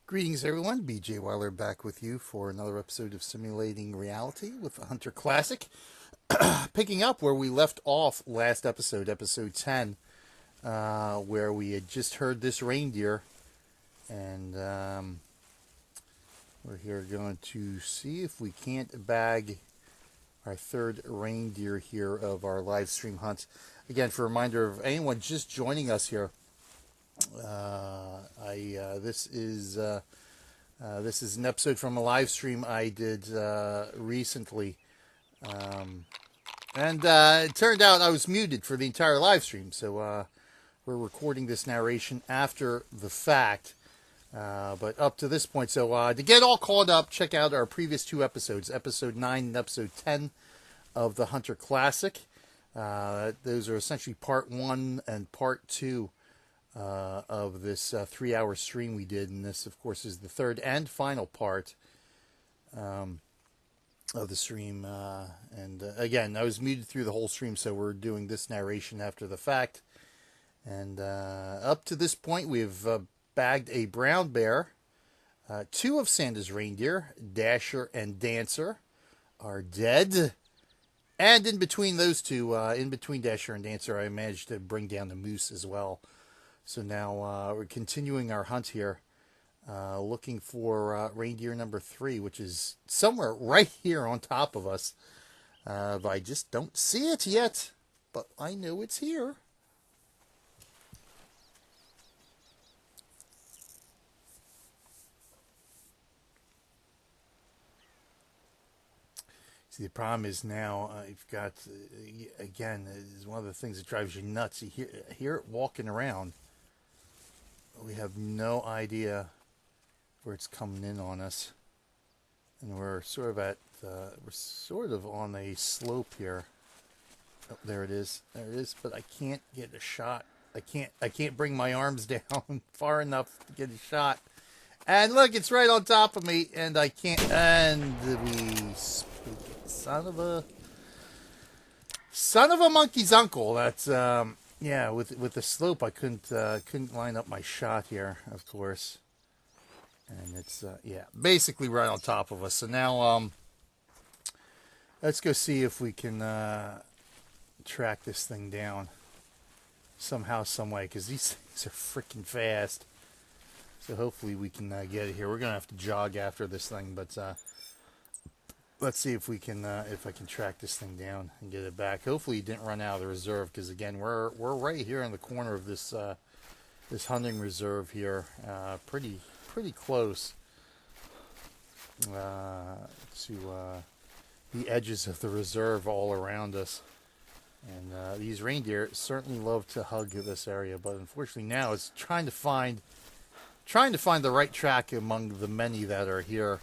Greetings, everyone. BJ Weiler back with you for another episode of Simulating Reality with the Hunter Classic. Picking up where we left off last episode, episode 10, where we had just heard this reindeer. And we're here going to see if we can't bag our third reindeer here of our live stream hunt. Again, for a reminder of anyone just joining us here, this is an episode from a live stream I did recently, and it turned out I was muted for the entire live stream. So we're recording this narration after the fact, but up to this point. So to get all caught up, check out our previous two episodes, episode 9 and episode 10 of the Hunter Classic. Those are essentially part 1 and part 2 of this 3-hour stream we did, and this, of course, is the third and final part of the stream. And again, I was muted through the whole stream, so we're doing this narration after the fact. And up to this point, we've bagged a brown bear. 2 of Santa's reindeer, Dasher and Dancer, are dead. And in between those two, in between Dasher and Dancer, I managed to bring down the moose as well. So now we're continuing our hunt here, looking for reindeer number 3, which is somewhere right here on top of us. But I just don't see it yet, but I know it's here. See, the problem is now I've got, again, it's one of the things that drives you nuts. You hear it walking around. We have no idea where it's coming in on us, and we're sort of on a slope here. Oh, there it is, but I can't get a shot. I can't bring my arms down far enough to get a shot. And look, it's right on top of me, and I can't. And we spook it. Son of a monkey's uncle. That's yeah, with the slope, I couldn't line up my shot here, of course, and it's yeah, basically right on top of us. So now let's go see if we can track this thing down somehow, some way, because these things are freaking fast. So hopefully we can get it here. We're gonna have to jog after this thing, but let's see if we can, if I can track this thing down and get it back. Hopefully, he didn't run out of the reserve, because again, we're right here in the corner of this this hunting reserve here, pretty close to the edges of the reserve all around us. And these reindeer certainly love to hug this area, but unfortunately now it's trying to find the right track among the many that are here.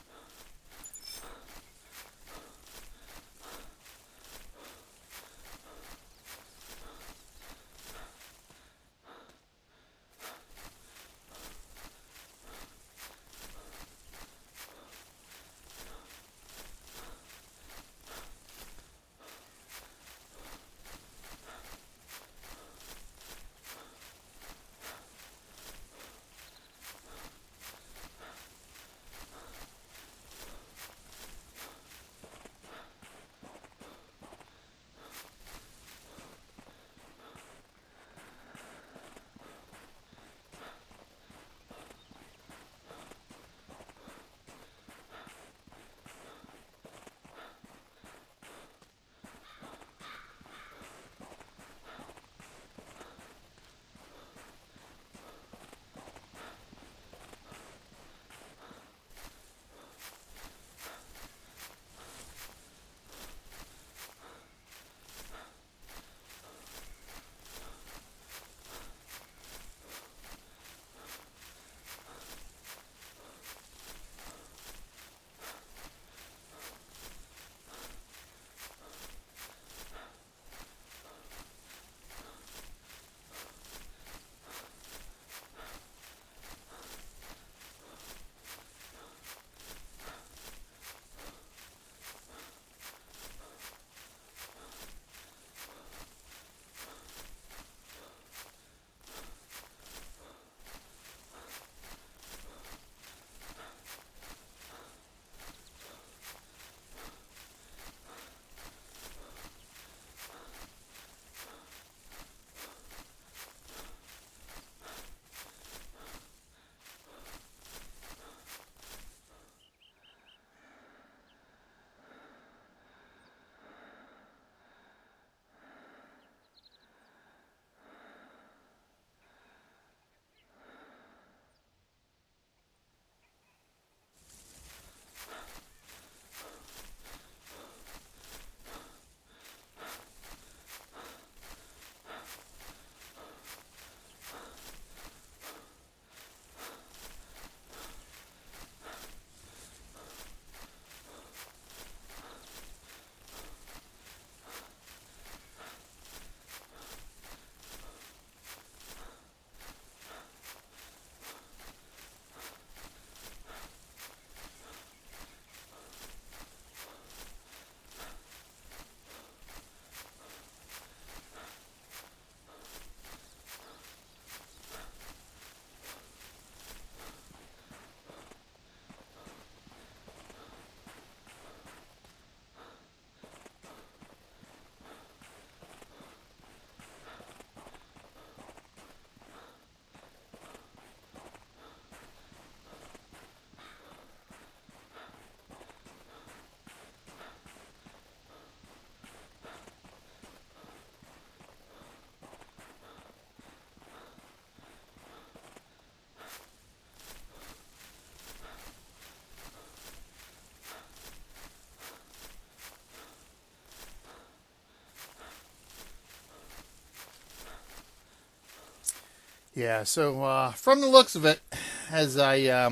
Yeah, so from the looks of it, as I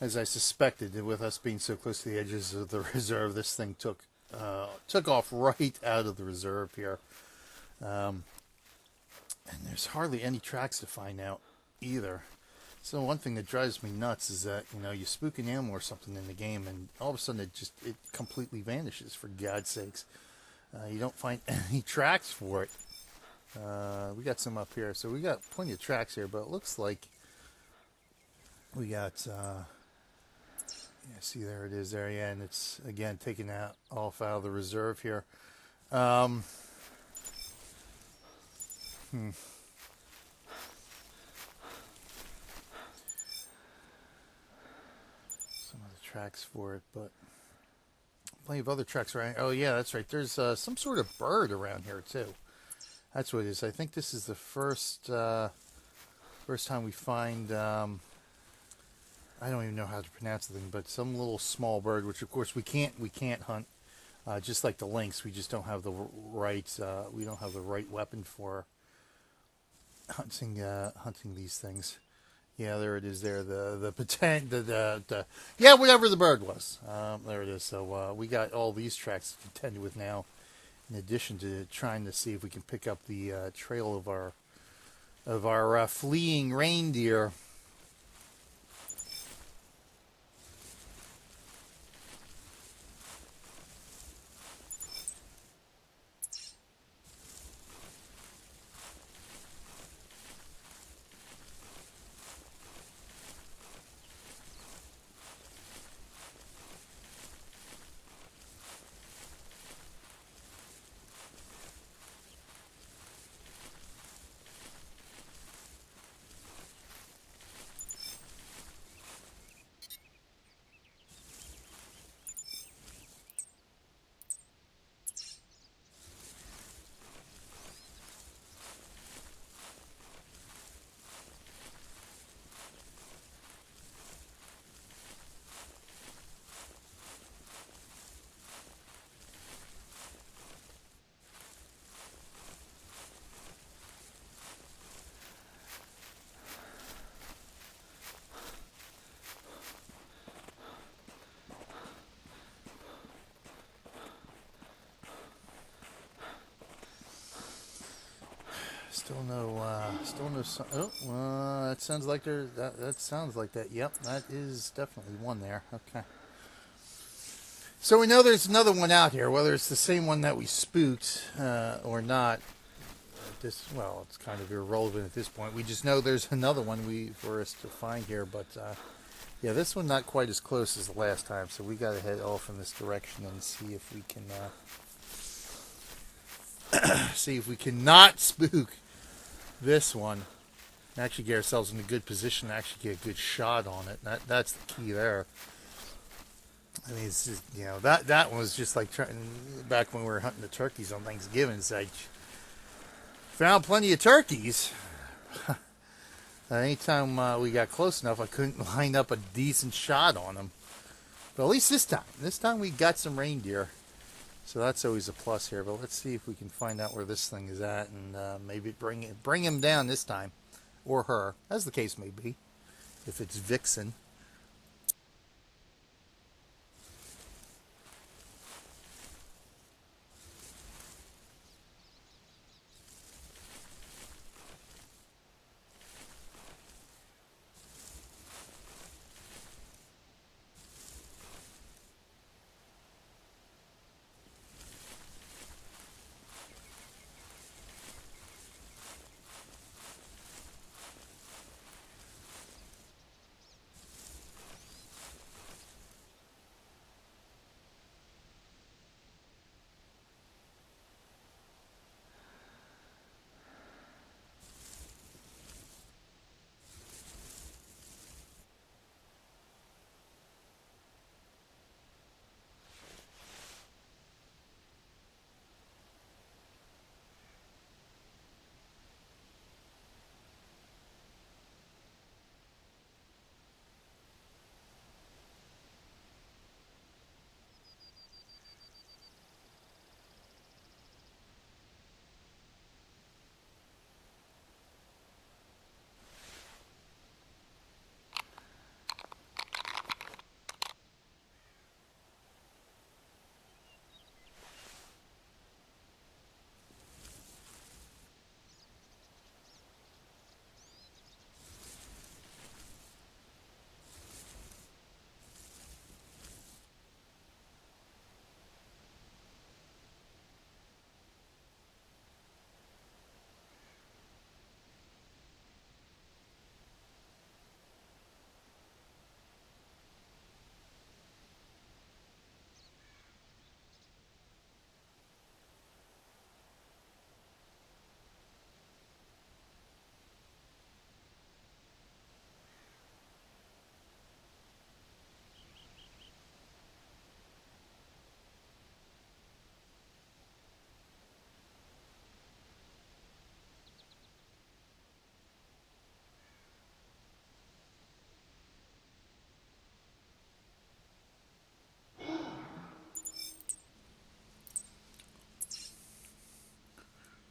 suspected, with us being so close to the edges of the reserve, this thing took off right out of the reserve here. Um, and there's hardly any tracks to find out either. So one thing that drives me nuts is that you spook an animal or something in the game, and all of a sudden it completely vanishes. For God's sakes, you don't find any tracks for it. We got some up here, so we got plenty of tracks here, but it looks like we got. Yeah, see, there it is there, yeah, and it's again taken off out of the reserve here. Um, hmm. Some of the tracks for it, but plenty of other tracks around. Oh yeah, that's right. There's some sort of bird around here too. That's what it is. I think this is the first time we find. I don't even know how to pronounce the thing, but some little small bird, which of course we can't hunt. Just like the lynx, we just don't have the we don't have the right weapon for hunting these things. Yeah, there it is. There, the yeah, whatever the bird was. There it is. So we got all these tracks to contend with now, in addition to trying to see if we can pick up the trail of our fleeing reindeer. Still no. That sounds like that sounds like that. Yep, that is definitely one there. Okay. So we know there's another one out here. Whether it's the same one that we spooked or not, it's kind of irrelevant at this point. We just know there's another one for us to find here. But yeah, this one not quite as close as the last time. So we got to head off in this direction and see if we can not spook this one. Actually get ourselves in a good position to actually get a good shot on it. That's the key there. I mean, it's just, that one was just like back when we were hunting the turkeys on Thanksgiving. So I found plenty of turkeys. Anytime we got close enough, I couldn't line up a decent shot on them. But at least this time we got some reindeer. So that's always a plus here. But let's see if we can find out where this thing is at, and maybe bring him down this time, or her, as the case may be, if it's Vixen.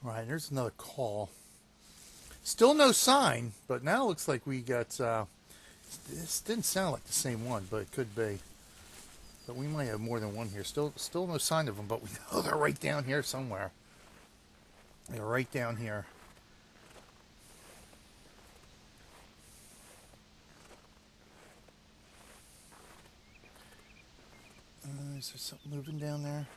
Right, there's another call. Still no sign, but now it looks like we got, this didn't sound like the same one, but it could be. But we might have more than one here. Still no sign of them, but we know they're right down here somewhere. They're right down here. Is there something moving down there?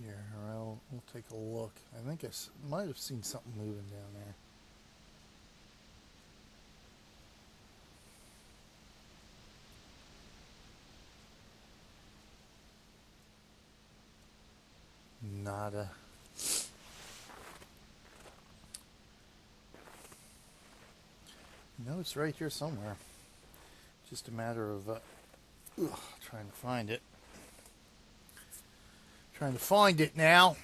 Here, we'll take a look. I think I might have seen something moving down there. Nada. No, it's right here somewhere. Just a matter of trying to find it. Trying to find it now.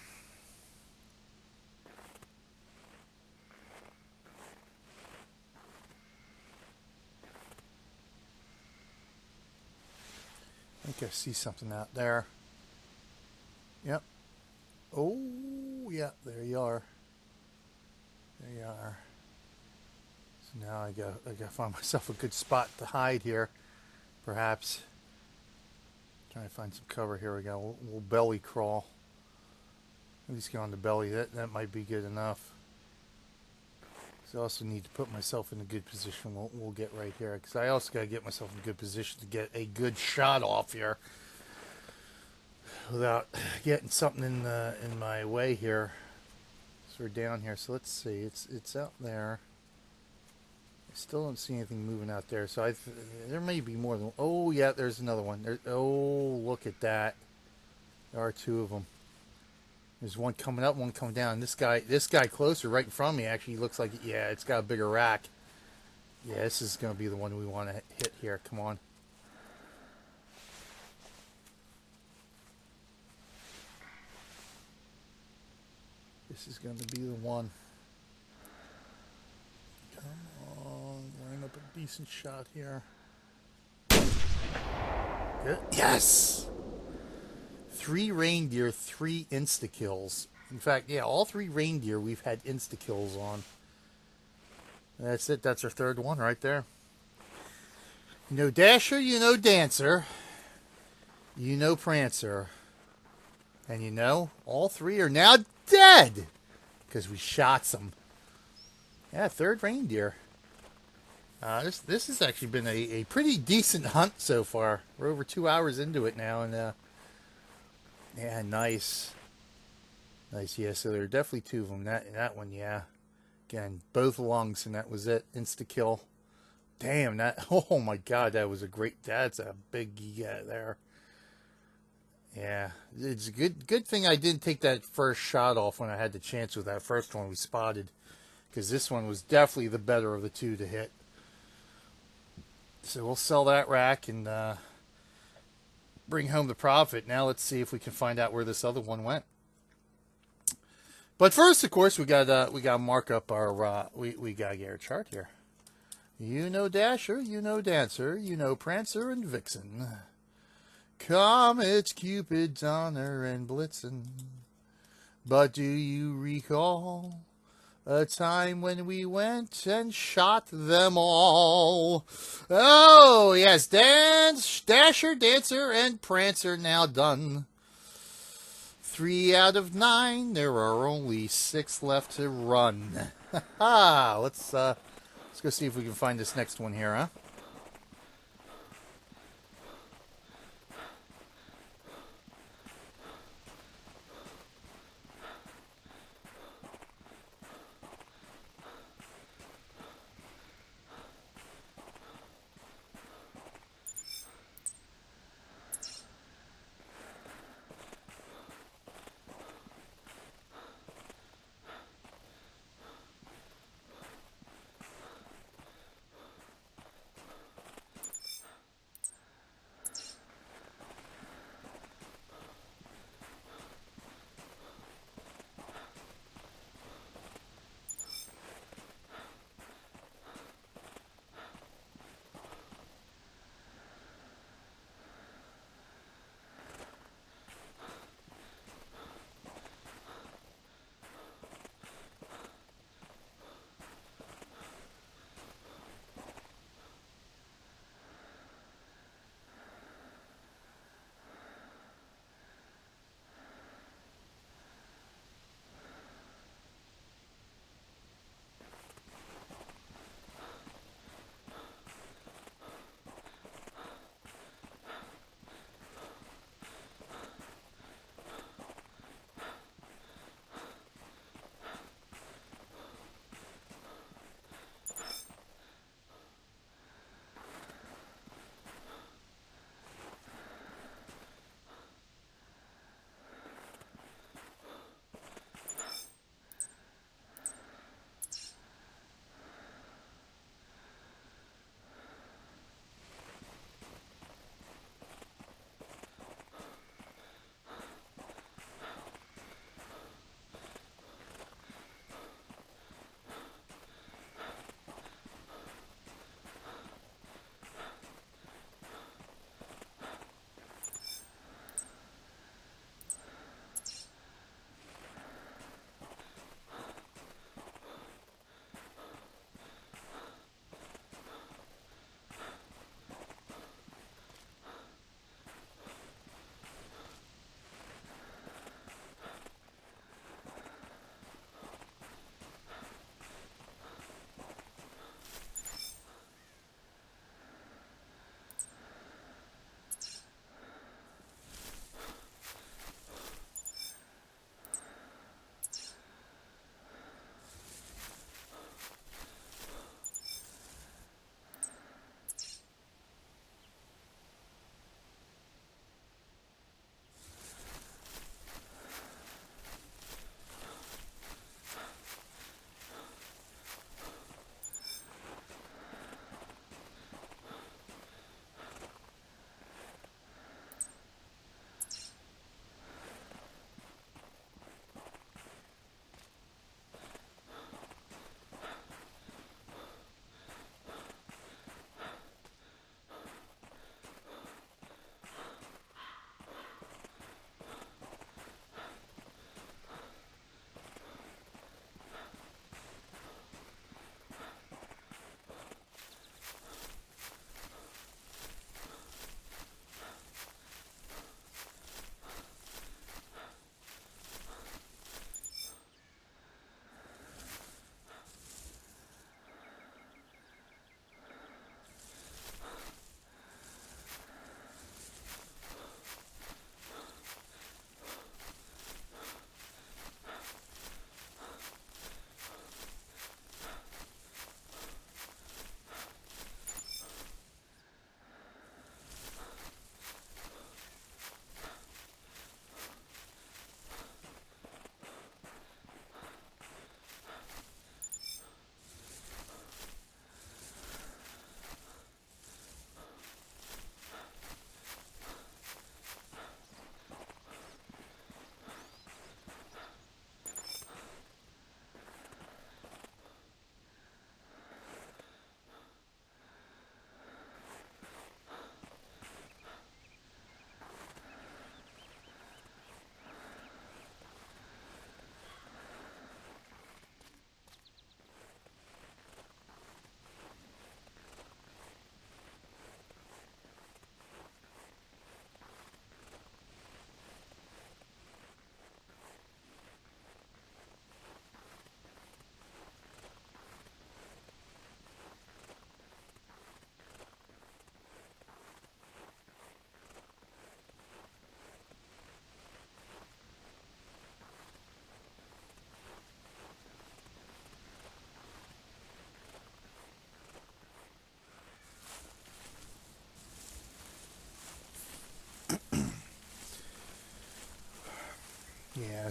I think I see something out there. Yep. Oh, yeah, there you are. There you are. So now I gotta find myself a good spot to hide here. Perhaps. Trying to find some cover. Here we go. We'll belly crawl. At least get on the belly. That might be good enough. So I also need to put myself in a good position. We'll get right here. Because I also got to get myself in a good position to get a good shot off here. Without getting something in my way here. So we're down here. So let's see. It's out there. I still don't see anything moving out there. So there may be more than... Oh, yeah, there's another one. Oh, look at that. There are two of them. There's one coming up, one coming down. This guy closer, right in front of me, actually looks like, yeah, it's got a bigger rack. Yeah, this is going to be the one we want to hit here. Come on. This is going to be the one. Come on, line up a decent shot here. Good. Yes! 3 reindeer, 3 insta-kills. In fact, yeah, all 3 reindeer we've had insta-kills on. That's it. That's our third one right there. You know Dasher, you know Dancer, you know Prancer. And you know, all 3 are now dead. Because we shot some. Yeah, 3rd reindeer. This has actually been a pretty decent hunt so far. We're over 2 hours into it now, and yeah, nice. Nice, yeah, so there are definitely 2 of them. That one, yeah. Again, both lungs, and that was it. Insta-kill. Damn, oh my god, that's a big there. Yeah, it's a good thing I didn't take that first shot off when I had the chance with that first one we spotted. Because this one was definitely the better of the 2 to hit. So we'll sell that rack and bring home the profit. Now let's see if we can find out where this other one went. But first, of course, we got to mark up our we got to get our chart here. You know Dasher, you know Dancer, you know Prancer and Vixen. Comet, Cupid, Donner, and Blitzen. But do you recall a time when we went and shot them all? Oh, yes, Dasher, Dancer, and Prancer now done. 3 out of 9. There are only 6 left to run. Let's go see if we can find this next one here, huh?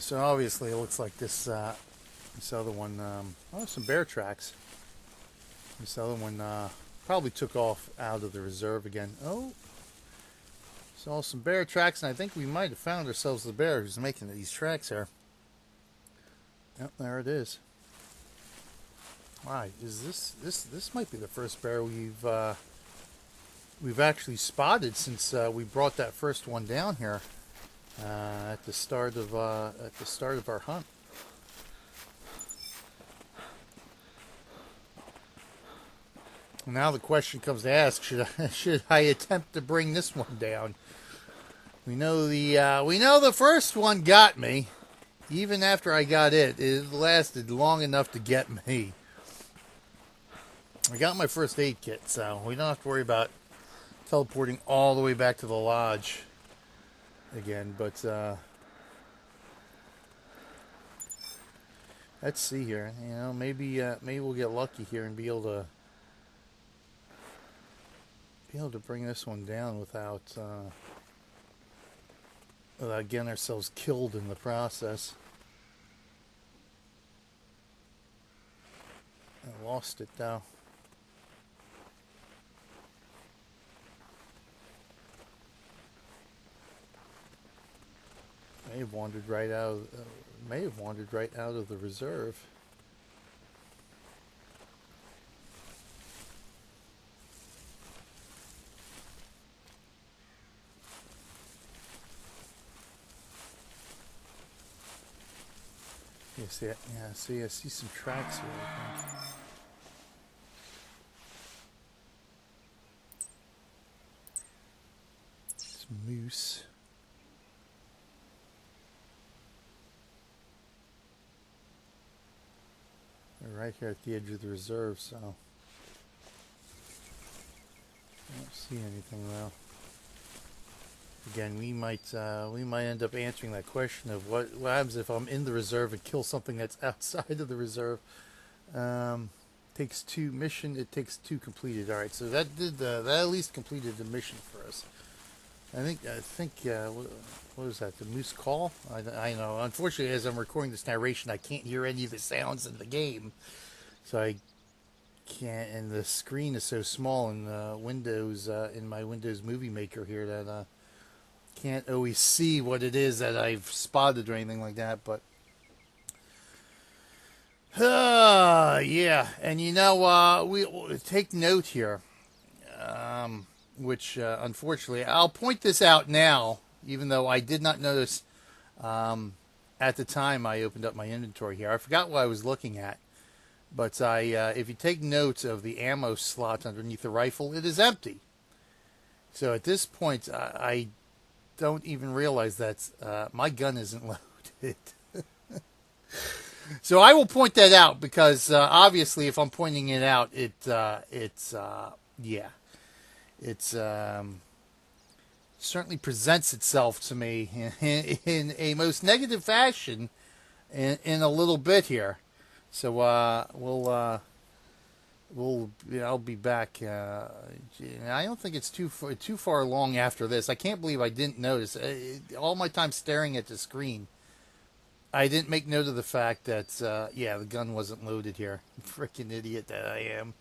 So obviously it looks like this other one, oh, some bear tracks. This other one probably took off out of the reserve again. Oh, saw some bear tracks, and I think we might have found ourselves the bear who's making these tracks here. Yep, there it is. Why is this might be the first bear we've actually spotted since we brought that first one down here at the start of our hunt. Now the question comes to ask: should I attempt to bring this one down? We know the first one got me. Even after I got it, it lasted long enough to get me. I got my first aid kit, so we don't have to worry about teleporting all the way back to the lodge again. But let's see here. You know, maybe we'll get lucky here and be able to bring this one down without getting ourselves killed in the process. I lost it though. May have wandered right out of the reserve. I see some tracks here, I think. It's moose. They're right here at the edge of the reserve, so I don't see anything though. Again, we might end up answering that question of what happens if I'm in the reserve and kill something that's outside of the reserve. Takes 2 mission. It takes 2 completed. All right, so that at least completed the mission for us. I think what was that? The moose call? I know. Unfortunately, as I'm recording this narration, I can't hear any of the sounds in the game, so I can't. And the screen is so small in Windows in my Windows Movie Maker here that can't always see what it is that I've spotted or anything like that. But yeah, and you know, we take note here, which unfortunately I'll point this out now, even though I did not notice at the time I opened up my inventory here. I forgot what I was looking at, but if you take note of the ammo slot underneath the rifle, it is empty. So at this point, I don't even realize that my gun isn't loaded. So I will point that out because obviously, if I'm pointing it out, it's certainly presents itself to me in a most negative fashion in a little bit here. So I'll be back. I don't think it's too far along after this. I can't believe I didn't notice. All my time staring at the screen, I didn't make note of the fact that the gun wasn't loaded here. Freaking idiot that I am.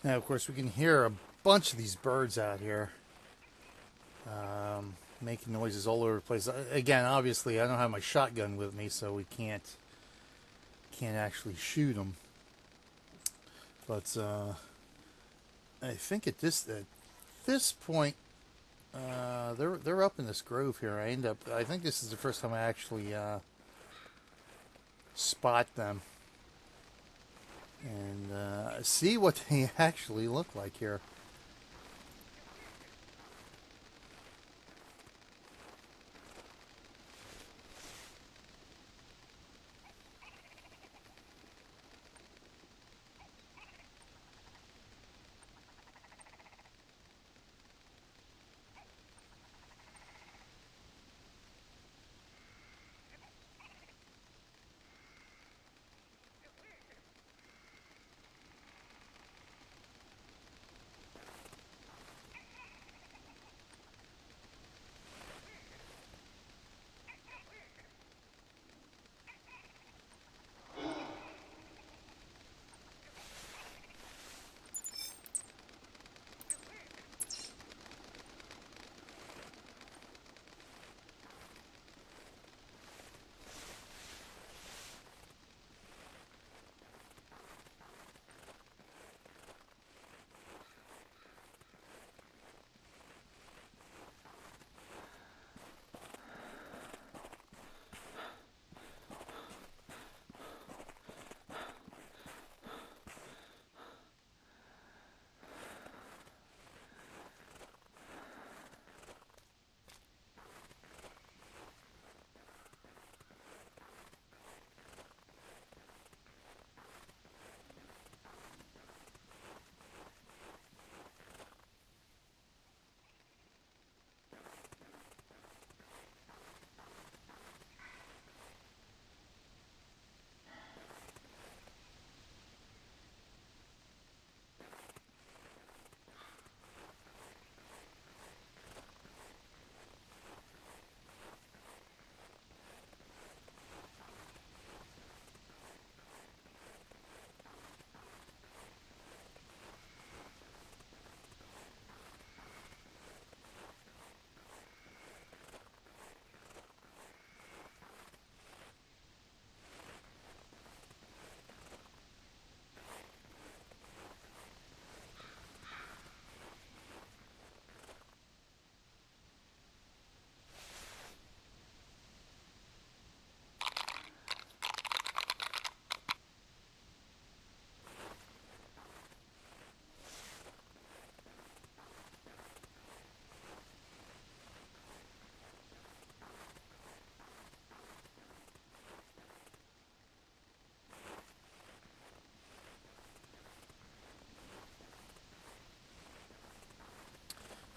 Now, of course, we can hear a bunch of these birds out here making noises all over the place. Again, obviously, I don't have my shotgun with me, so we can't actually shoot them. But I think at this point, they're up in this grove here. I think this is the first time I actually spot them and see what they actually look like here.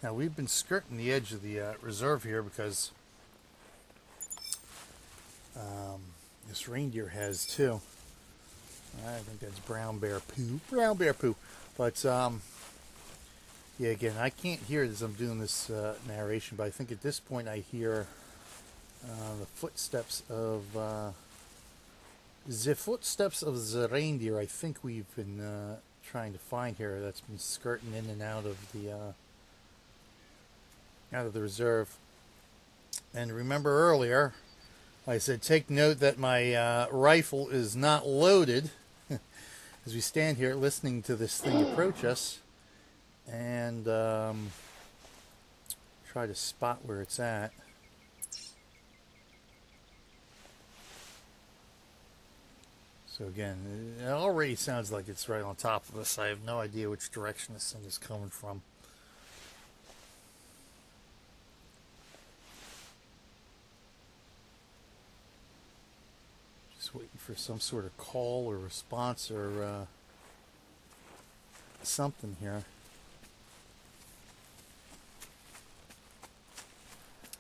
Now, we've been skirting the edge of the reserve here because this reindeer has too. I think that's brown bear poo. Brown bear poo. But, yeah, again, I can't hear it as I'm doing this narration, but I think at this point I hear the footsteps of the reindeer I think we've been trying to find here. That's been skirting in and out of the reserve. And remember earlier, I said take note that my rifle is not loaded as we stand here listening to this thing approach us and try to spot where it's at. So again, it already sounds like it's right on top of us. I have no idea which direction this thing is coming from. Waiting for some sort of call or response or something here.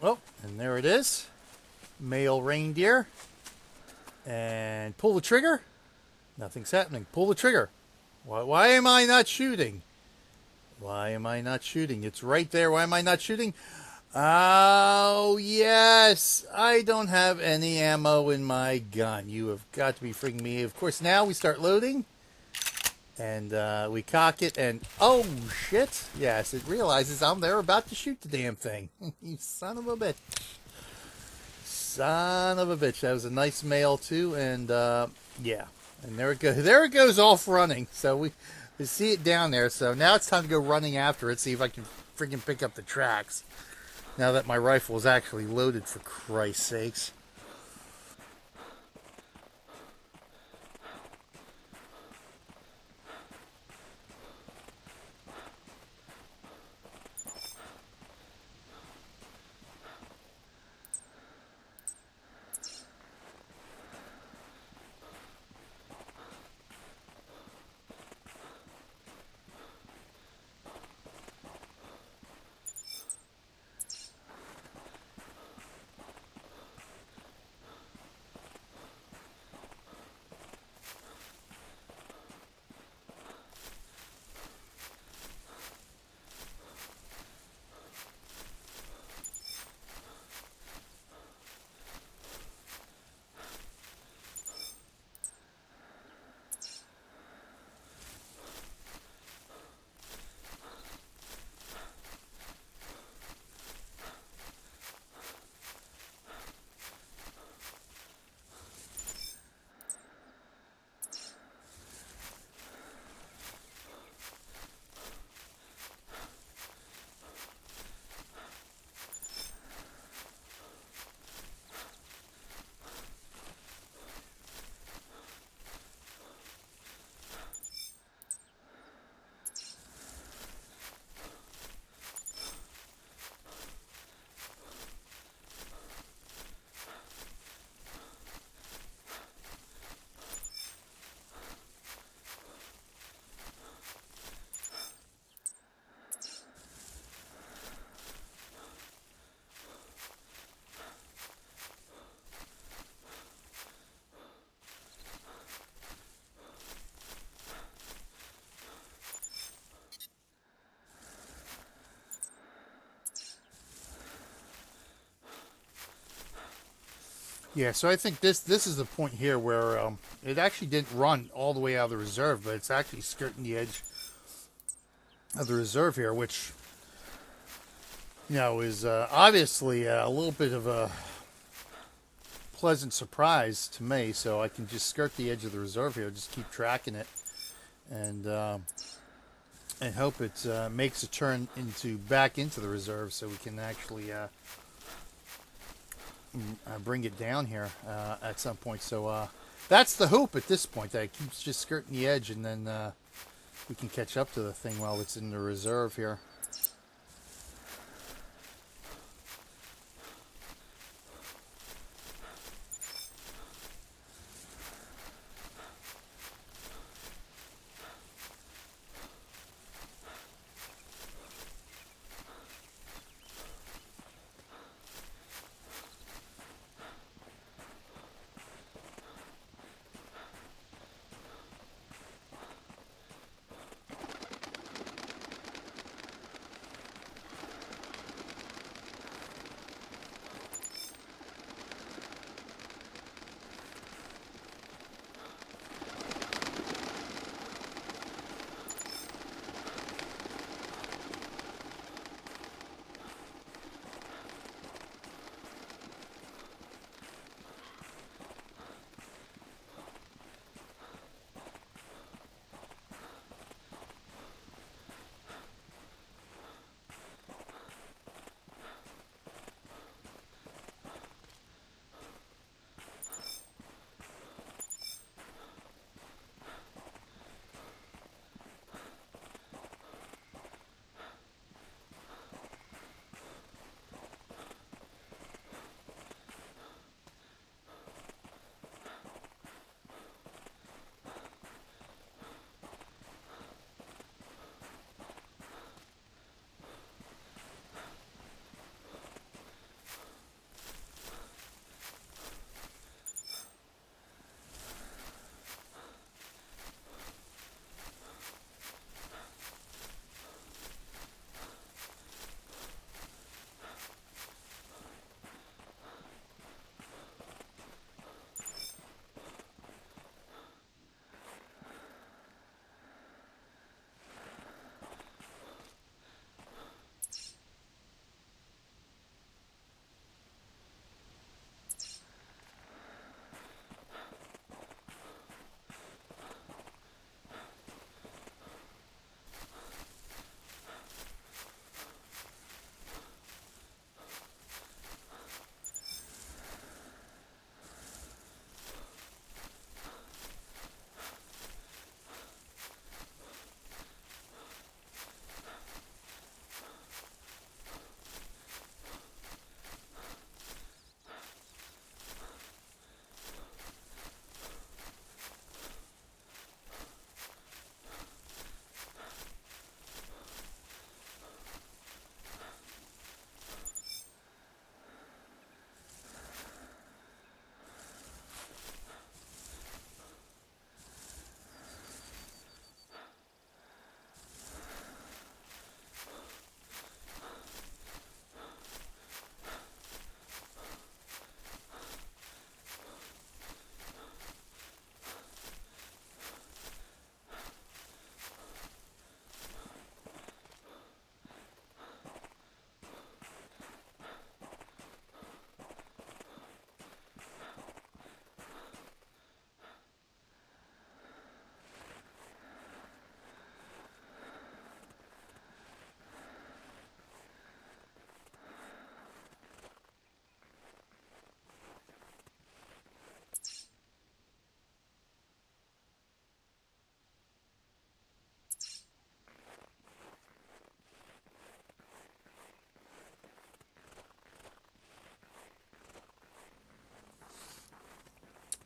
Oh, and there it is. Male reindeer. And pull the trigger. Nothing's happening. Pull the trigger. Why am I not shooting? Why am I not shooting? It's right there. Why am I not shooting? Oh, yes. I don't have any ammo in my gun. You have got to be freaking me. Of course, now we start loading. And we cock it, and oh shit! Yes, it realizes I'm there about to shoot the damn thing. You son of a bitch! Son of a bitch! That was a nice male too, and yeah, and there it goes. There it goes off running. So we see it down there. So now it's time to go running after it. See if I can freaking pick up the tracks. Now that my rifle is actually loaded, for Christ's sakes. Yeah, so I think this is the point here where it actually didn't run all the way out of the reserve, but it's actually skirting the edge of the reserve here, which is obviously a little bit of a pleasant surprise to me. So I can just skirt the edge of the reserve here, just keep tracking it, and hope it makes a turn back into the reserve, so we can actually bring it down here at some point. So that's the hope at this point, that it keeps just skirting the edge, and then we can catch up to the thing while it's in the reserve here.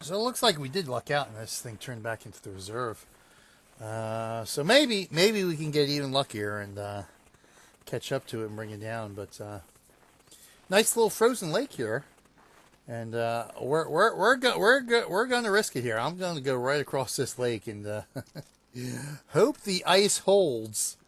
So it looks like we did luck out and this thing turned back into the reserve. So maybe we can get even luckier and catch up to it and bring it down. But nice little frozen lake here, and we're going to risk it here. I'm going to go right across this lake and hope the ice holds.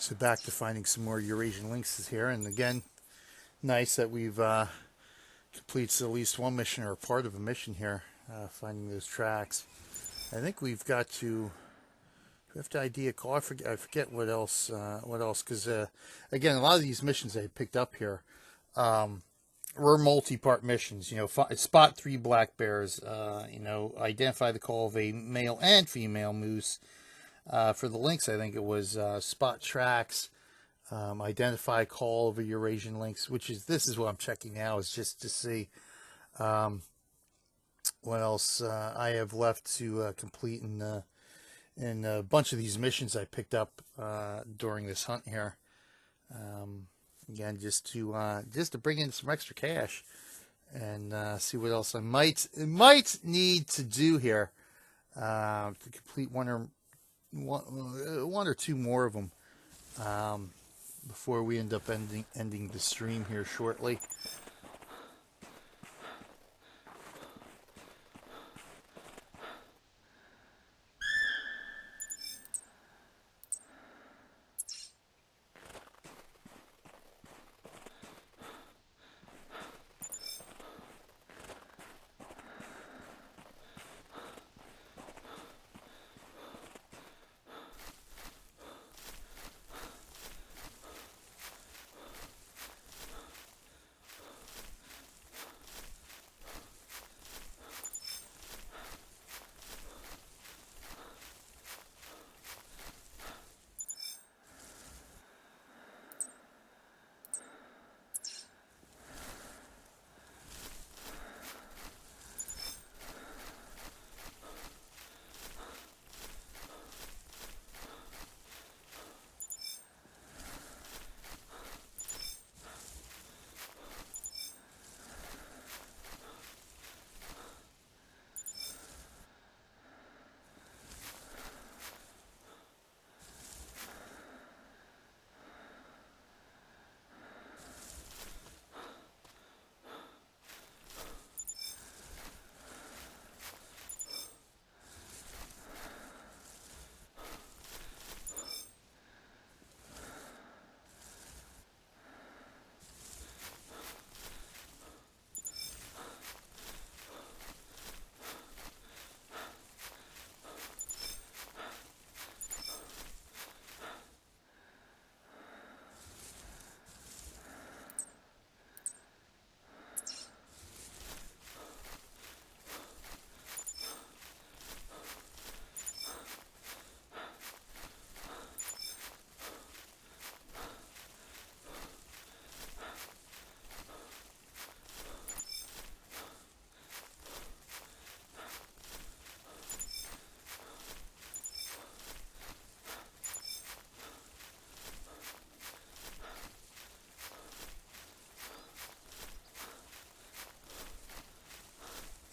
So back to finding some more Eurasian lynxes here, and again, nice that we've completed at least one mission or part of a mission here, finding those tracks. I think we've got to. We have to ID a call. I forget what else. Because again, a lot of these missions I picked up here were multi-part missions. You know, spot 3 black bears. You know, identify the call of a male and female moose. For the lynx, I think it was spot tracks, identify call of a Eurasian lynx, this is what I'm checking now, is just to see what else I have left to complete in a bunch of these missions I picked up during this hunt here. Again, just to bring in some extra cash and see what else I might need to do here to complete one or two more of them before we end up ending the stream here shortly.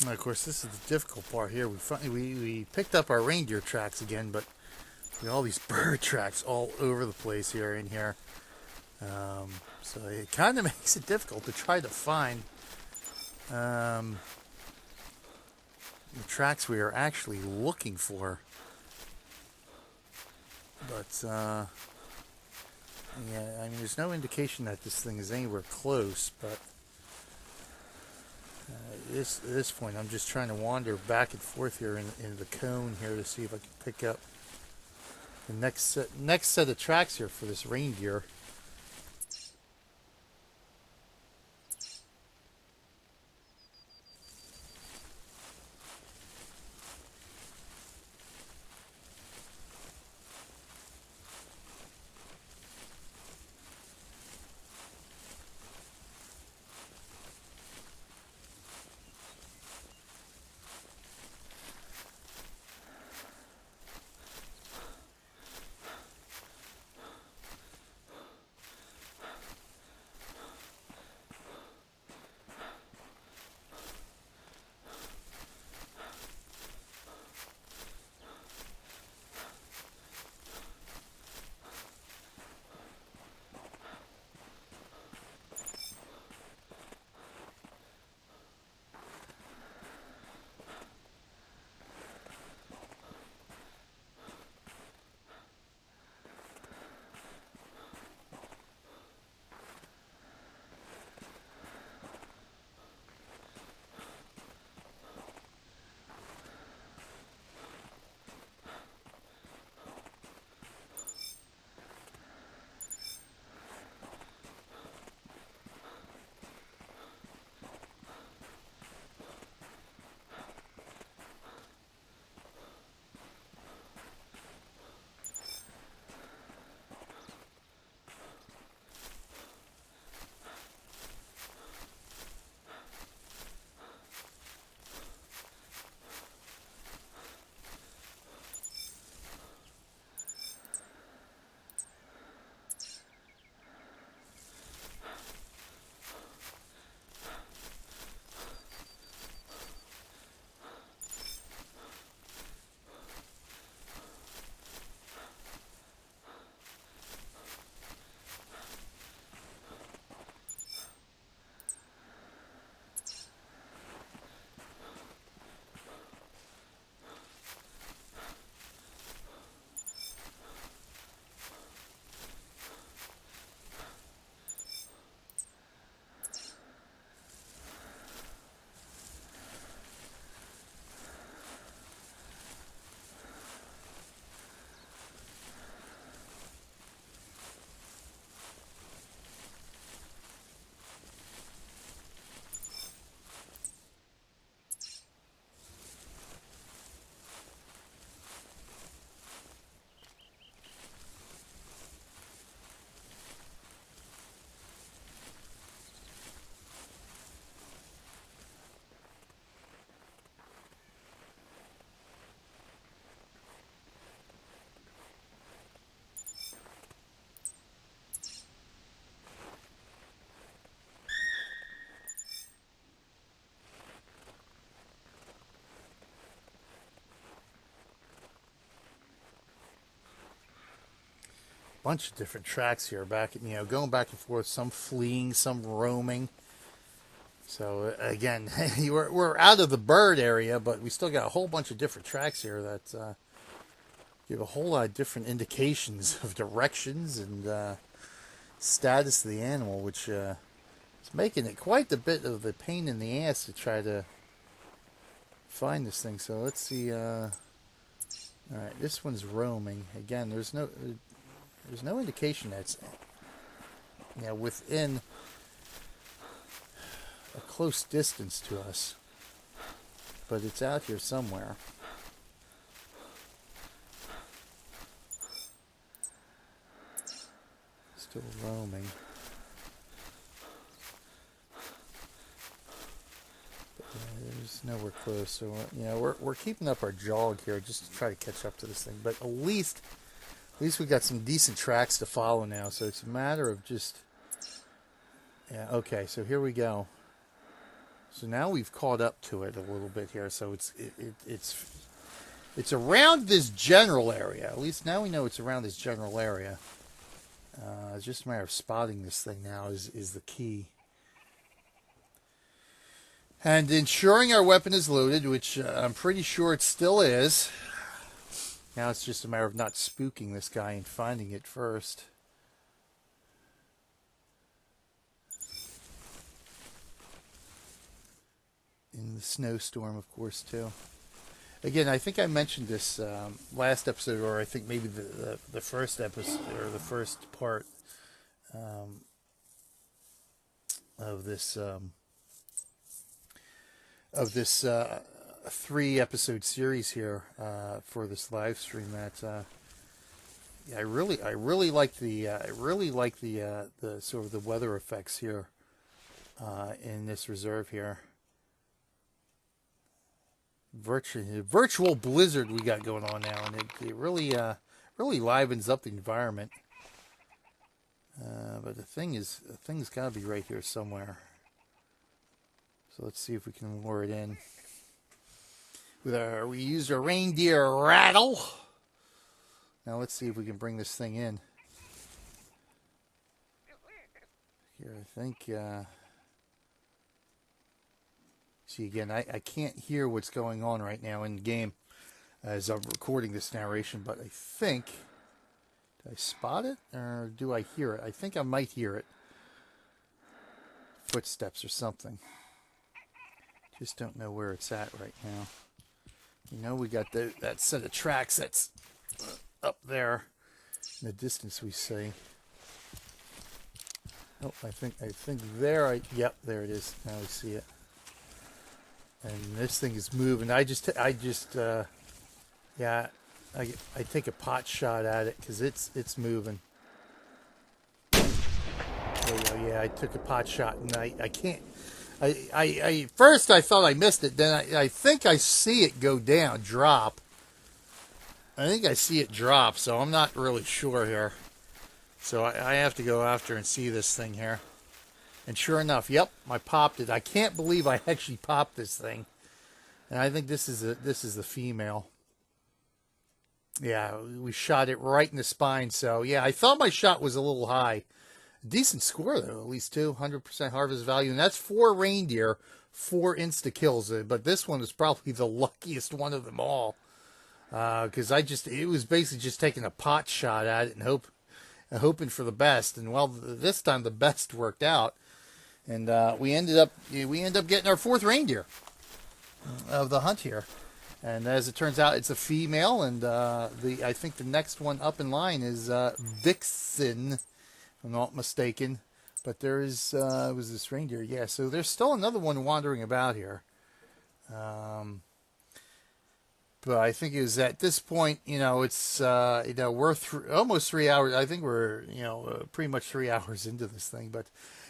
And of course, this is the difficult part here. We picked up our reindeer tracks again, but we got all these bird tracks all over the place here in here. So it kind of makes it difficult to try to find the tracks we are actually looking for. But yeah, I mean, there's no indication that this thing is anywhere close, but at this point, I'm just trying to wander back and forth here in the cone here to see if I can pick up the next set of tracks here for this reindeer. Bunch of different tracks here, going back and forth, some fleeing, some roaming. So again, we're out of the bird area, but we still got a whole bunch of different tracks here that give a whole lot of different indications of directions and status of the animal, which is making it quite a bit of a pain in the ass to try to find this thing. So let's see. All right, this one's roaming. Again, there's no indication that it's within a close distance to us, but it's out here somewhere. Still roaming. There's nowhere close, so we're keeping up our jog here just to try to catch up to this thing. But at least we got some decent tracks to follow now. So it's a matter of just okay. So here we go. So now we've caught up to it a little bit here. So it's around this general area. At least now we know it's around this general area. It's just a matter of spotting this thing now is the key. And ensuring our weapon is loaded, which I'm pretty sure it still is. Now it's just a matter of not spooking this guy and finding it first. In the snowstorm, of course, too. Again, I think I mentioned this last episode, or I think maybe the first episode, or the first part of this 3-episode series here for this live stream. That I really like the sort of the weather effects here in this reserve here. Virtual blizzard we got going on now, and it really livens up the environment. But the thing's got to be right here somewhere. So let's see if we can lure it in. We used a reindeer rattle. Now let's see if we can bring this thing in. Here, I think. See, again, I can't hear what's going on right now in the game as I'm recording this narration, but I think, did I spot it or do I hear it? I think I might hear it. Footsteps or something. Just don't know where it's at right now. You know, we got that set of tracks that's up there in the distance we see. Oh, I think there. Yep, there it is. Now we see it. And this thing is moving. I take a pot shot at it because it's moving. There you go. Yeah, I took a pot shot and I can't. First I thought I missed it. Then I think I see it go down, drop. I think I see it drop, so I'm not really sure here. So I have to go after and see this thing here. And sure enough, yep, I popped it. I can't believe I actually popped this thing. And I think this is the female. Yeah, we shot it right in the spine. So yeah, I thought my shot was a little high. Decent score though, at least 200% harvest value, and that's 4 reindeer, 4 insta kills. But this one is probably the luckiest one of them all, because it was basically just taking a pot shot at it and hoping for the best. And well, this time the best worked out. And we end up getting our 4th reindeer of the hunt here. And as it turns out, it's a female. And I think the next one up in line is Vixen, if I'm not mistaken. But there was this reindeer. Yeah, so there's still another one wandering about here. But I think it was at this point, it's we're almost 3 hours. I think we're pretty much 3 hours into this thing. But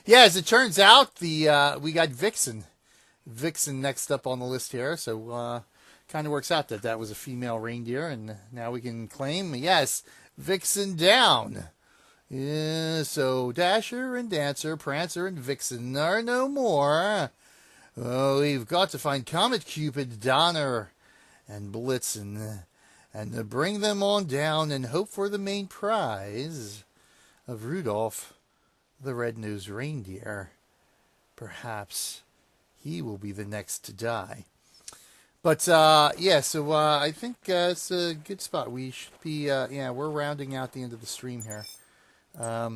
yeah, as it turns out, we got Vixen next up on the list here. So kind of works out that was a female reindeer, and now we can claim, yes, Vixen down. Yeah, so Dasher and Dancer, Prancer and Vixen are no more. Oh, we've got to find Comet, Cupid, Donner, and Blitzen, and bring them on down and hope for the main prize of Rudolph the Red-Nosed Reindeer. Perhaps he will be the next to die. But, yeah, so I think it's a good spot. We should be, we're rounding out the end of the stream here. A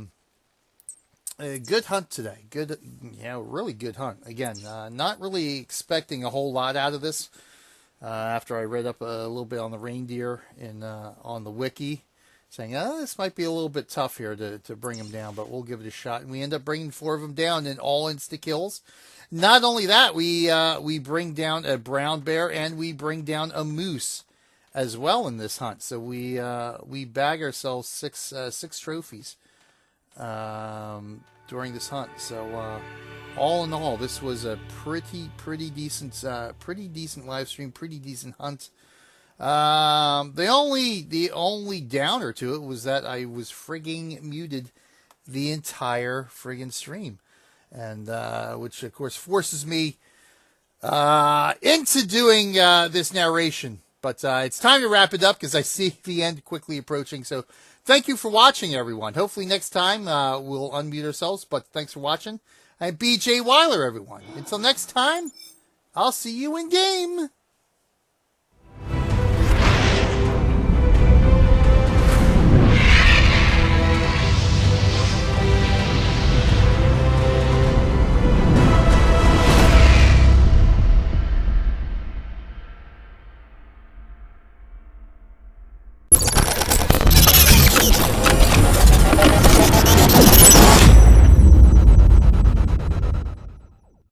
good hunt today. Good, really good hunt. Again, not really expecting a whole lot out of this. After I read up a little bit on the reindeer on the wiki, saying, this might be a little bit tough here to bring them down, but we'll give it a shot. And we end up bringing 4 of them down in all insta-kills. Not only that, we bring down a brown bear and we bring down a moose as well in this hunt. So we bag ourselves six trophies during this hunt. So all in all, this was a pretty decent live stream, pretty decent hunt. The only downer to it was that I was frigging muted the entire friggin' stream, and which of course forces me into doing this narration. But it's time to wrap it up because I see the end quickly approaching. So thank you for watching, everyone. Hopefully next time we'll unmute ourselves. But thanks for watching. I'm BJ Weiler, everyone. Until next time, I'll see you in game.